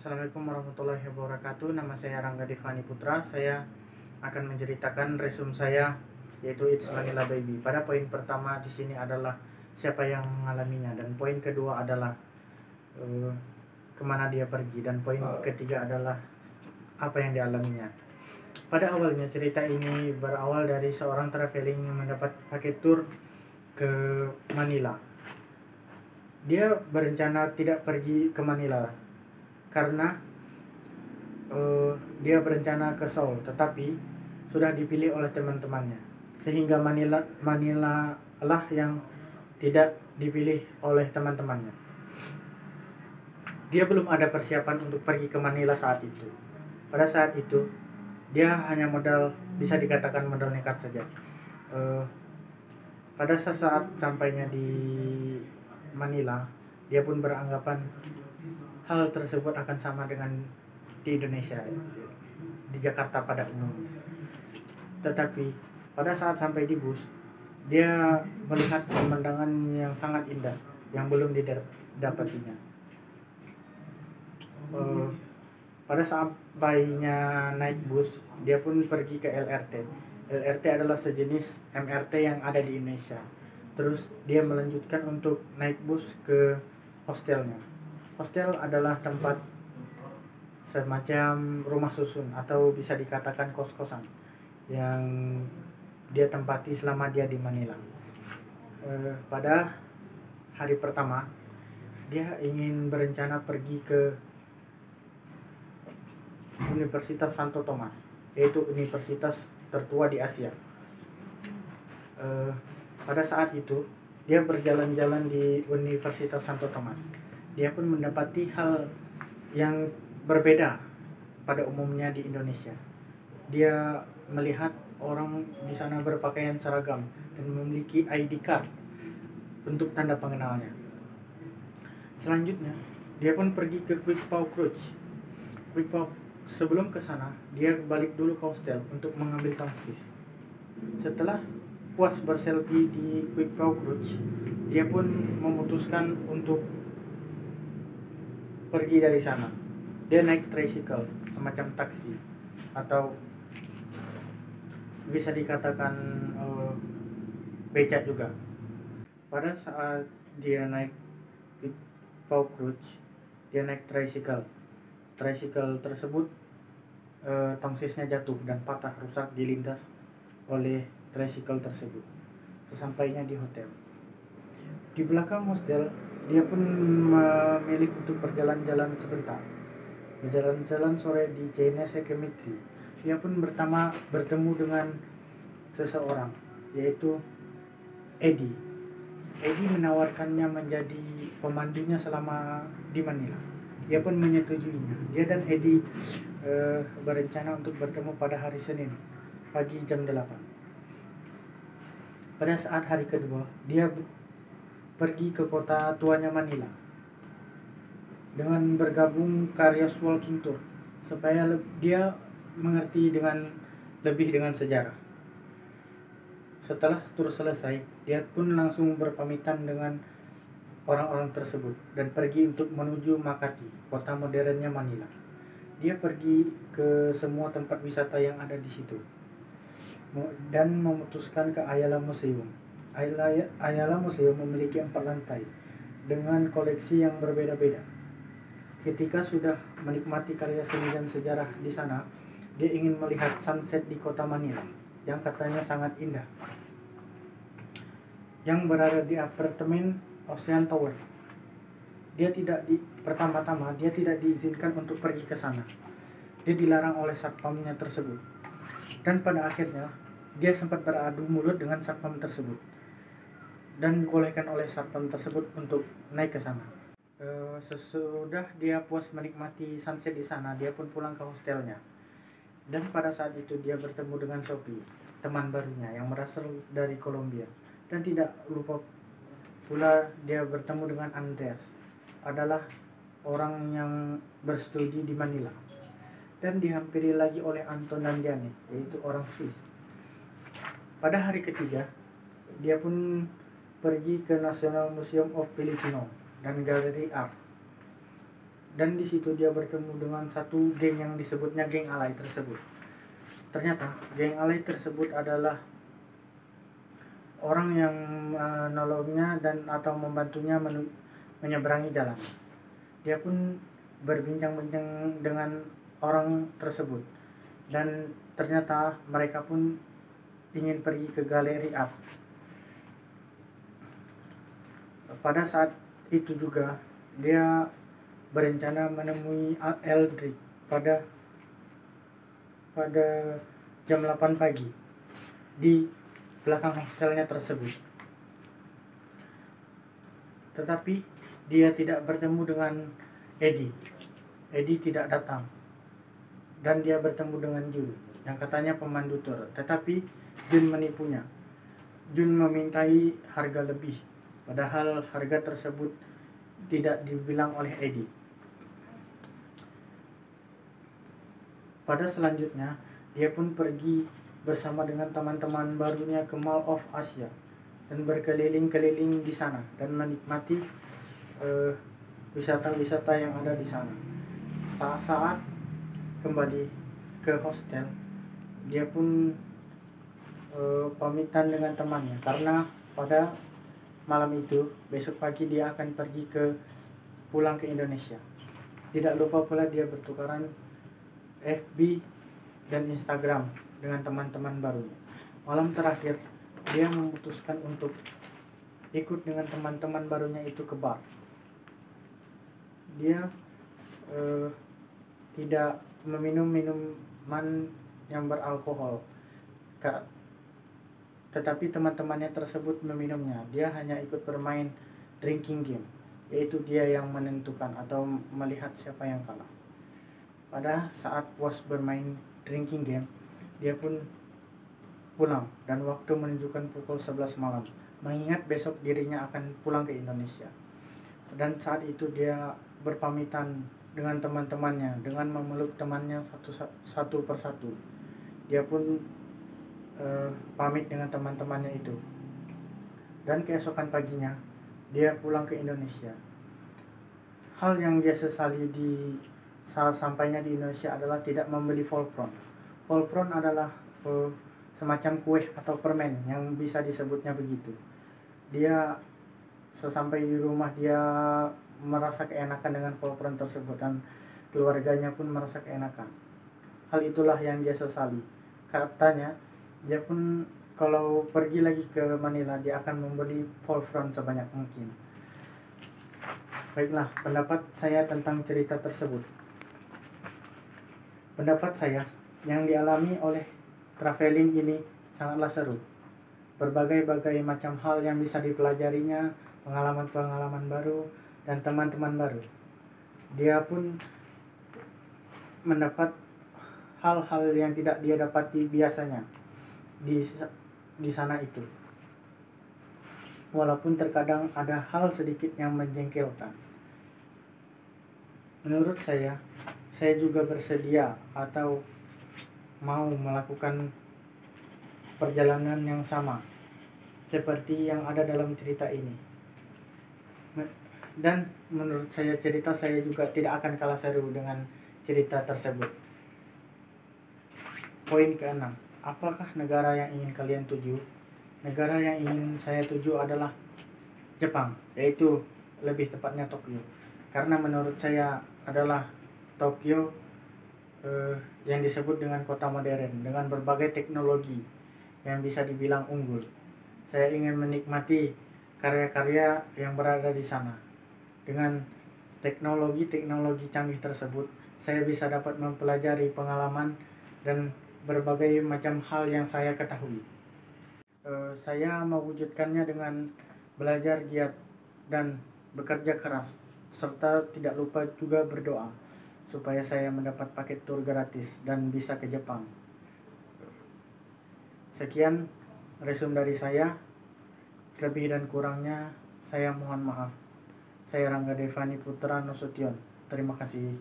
Assalamualaikum warahmatullahi wabarakatuh. Nama saya Rangga Devani Putra. Saya akan menceritakan resume saya, yaitu It's Manila Baby. Pada poin pertama di sini adalah siapa yang mengalaminya, dan poin kedua adalah kemana dia pergi, dan poin ketiga adalah apa yang dialaminya. Pada awalnya cerita ini berawal dari seorang traveling yang mendapat paket tour ke Manila. Dia berencana tidak pergi ke Manila karena dia berencana ke Seoul, tetapi sudah dipilih oleh teman-temannya, sehingga Manila lah yang tidak dipilih oleh teman-temannya. Dia belum ada persiapan untuk pergi ke Manila saat itu. Pada saat itu dia hanya modal, bisa dikatakan modal nekat saja. Pada saat sampainya di Manila, dia pun beranggapan hal tersebut akan sama dengan di Indonesia, di Jakarta pada umumnya. Tetapi pada saat sampai di bus, dia melihat pemandangan yang sangat indah yang belum didapatinya. Pada sampainya naik bus, dia pun pergi ke LRT. LRT adalah sejenis MRT yang ada di Indonesia. Terus dia melanjutkan untuk naik bus ke hostelnya. Hostel adalah tempat semacam rumah susun atau bisa dikatakan kos-kosan yang dia tempati selama dia di Manila. Pada hari pertama, dia ingin berencana pergi ke Universitas Santo Tomas, yaitu universitas tertua di Asia. Pada saat itu dia berjalan-jalan di Universitas Santo Tomas. Dia pun mendapati hal yang berbeda pada umumnya di Indonesia. Dia melihat orang di sana berpakaian seragam dan memiliki ID card untuk tanda pengenalnya. Selanjutnya, dia pun pergi ke Quick Pau Cruise. Sebelum ke sana, dia balik dulu ke hostel untuk mengambil tangsis. Setelah puas berselfie di Quick Pau Cruise, dia pun memutuskan untuk pergi dari sana. Dia naik tricycle, semacam taksi, atau bisa dikatakan becak juga. Pada saat dia naik Pau Cruise, dia naik tricycle. Tricycle tersebut tongsisnya jatuh dan patah, rusak, dilindas oleh tricycle tersebut. Sesampainya di hotel, di belakang hostel, dia pun memilih untuk berjalan-jalan sebentar. Berjalan-jalan sore di Chinese Cemetery, dia pun bertemu dengan seseorang, yaitu Eddie. Eddie menawarkannya menjadi pemandunya selama di Manila. Dia pun menyetujuinya. Dia dan Eddie berencana untuk bertemu pada hari Senin pagi jam 8. Pada saat hari kedua, dia pergi ke kota tuanya Manila dengan bergabung Carious Walking Tour supaya dia mengerti lebih dengan sejarah. Setelah tur selesai, dia pun langsung berpamitan dengan orang-orang tersebut dan pergi untuk menuju Makati, kota modernnya Manila. Dia pergi ke semua tempat wisata yang ada di situ dan memutuskan ke Ayala Museum. Ayala Museum memiliki 4 lantai dengan koleksi yang berbeda-beda. Ketika sudah menikmati karya seni dan sejarah di sana, dia ingin melihat sunset di kota Manila yang katanya sangat indah, yang berada di apartemen Ocean Tower. Pertama-tama dia tidak diizinkan untuk pergi ke sana. Dia dilarang oleh satpamnya tersebut. Dan pada akhirnya dia sempat beradu mulut dengan satpam tersebut dan dibolehkan oleh satpam tersebut untuk naik ke sana. Sesudah dia puas menikmati sunset di sana, dia pun pulang ke hostelnya. Dan pada saat itu dia bertemu dengan Sophie, teman barunya yang berasal dari Kolombia. Dan tidak lupa pula dia bertemu dengan Andreas, adalah orang yang berstudi di Manila. Dan dihampiri lagi oleh Anton dan Diane, yaitu orang Swiss. Pada hari ketiga, dia pun pergi ke National Museum of Filipino dan Gallery Art. dan di situ dia bertemu dengan satu geng yang disebutnya geng alay tersebut. Ternyata geng alay tersebut adalah orang yang menolongnya dan atau membantunya menyeberangi jalan. Dia pun berbincang-bincang dengan orang tersebut, dan ternyata mereka pun ingin pergi ke galeri art. Pada saat itu juga dia berencana menemui Eldrick pada jam 8 pagi di belakang hostelnya tersebut. Tetapi dia tidak bertemu dengan Eddie. Eddie tidak datang. Dan dia bertemu dengan Jun yang katanya pemandu tur. Tetapi Jun menipunya. Jun memintai harga lebih, padahal harga tersebut tidak dibilang oleh Eddie. Pada selanjutnya, dia pun pergi bersama dengan teman-teman barunya ke Mall of Asia dan berkeliling-keliling di sana dan menikmati wisata-wisata yang ada di sana. Saat kembali ke hostel, dia pun pamitan dengan temannya karena pada malam itu besok pagi dia akan pergi pulang ke Indonesia. Tidak lupa pula dia bertukaran FB dan Instagram dengan teman-teman barunya. Malam terakhir dia memutuskan untuk ikut dengan teman-teman barunya itu ke bar. Dia tidak meminum minuman yang beralkohol, tetapi teman-temannya tersebut meminumnya. Dia hanya ikut bermain drinking game, yaitu dia yang menentukan atau melihat siapa yang kalah. Pada saat puas bermain drinking game, dia pun pulang dan waktu menunjukkan pukul 11 malam, mengingat besok dirinya akan pulang ke Indonesia. Dan saat itu dia berpamitan dengan teman-temannya dengan memeluk temannya satu persatu. Dia pun pamit dengan teman-temannya itu. Dan keesokan paginya dia pulang ke Indonesia. Hal yang dia sesali saat sampainya di Indonesia adalah tidak membeli voltron. Voltron adalah semacam kue atau permen yang bisa disebutnya begitu. Dia sesampai di rumah dia merasa keenakan dengan voltron tersebut dan keluarganya pun merasa keenakan. Hal itulah yang dia sesali. Katanya dia pun kalau pergi lagi ke Manila dia akan membeli voltron sebanyak mungkin. Baiklah, pendapat saya tentang cerita tersebut. Pendapat saya, yang dialami oleh traveling ini sangatlah seru. Berbagai-bagai macam hal yang bisa dipelajarinya, pengalaman-pengalaman baru, dan teman-teman baru. Dia pun mendapat hal-hal yang tidak dia dapati biasanya di sana itu. Walaupun terkadang ada hal sedikit yang menjengkelkan. Menurut saya juga bersedia atau mau melakukan perjalanan yang sama seperti yang ada dalam cerita ini. Dan menurut saya cerita saya juga tidak akan kalah seru dengan cerita tersebut. Poin ke-6. Apakah negara yang ingin kalian tuju? Negara yang ingin saya tuju adalah Jepang, yaitu lebih tepatnya Tokyo. Karena menurut saya adalah Tokyo yang disebut dengan kota modern dengan berbagai teknologi yang bisa dibilang unggul. Saya ingin menikmati karya-karya yang berada di sana. Dengan teknologi-teknologi canggih tersebut, saya bisa dapat mempelajari pengalaman dan berbagai macam hal yang saya ketahui. Saya mewujudkannya dengan belajar giat dan bekerja keras, serta tidak lupa juga berdoa supaya saya mendapat paket tur gratis dan bisa ke Jepang. Sekian resume dari saya. Lebih dan kurangnya saya mohon maaf. Saya Rangga Devani Putra Nasution. Terima kasih.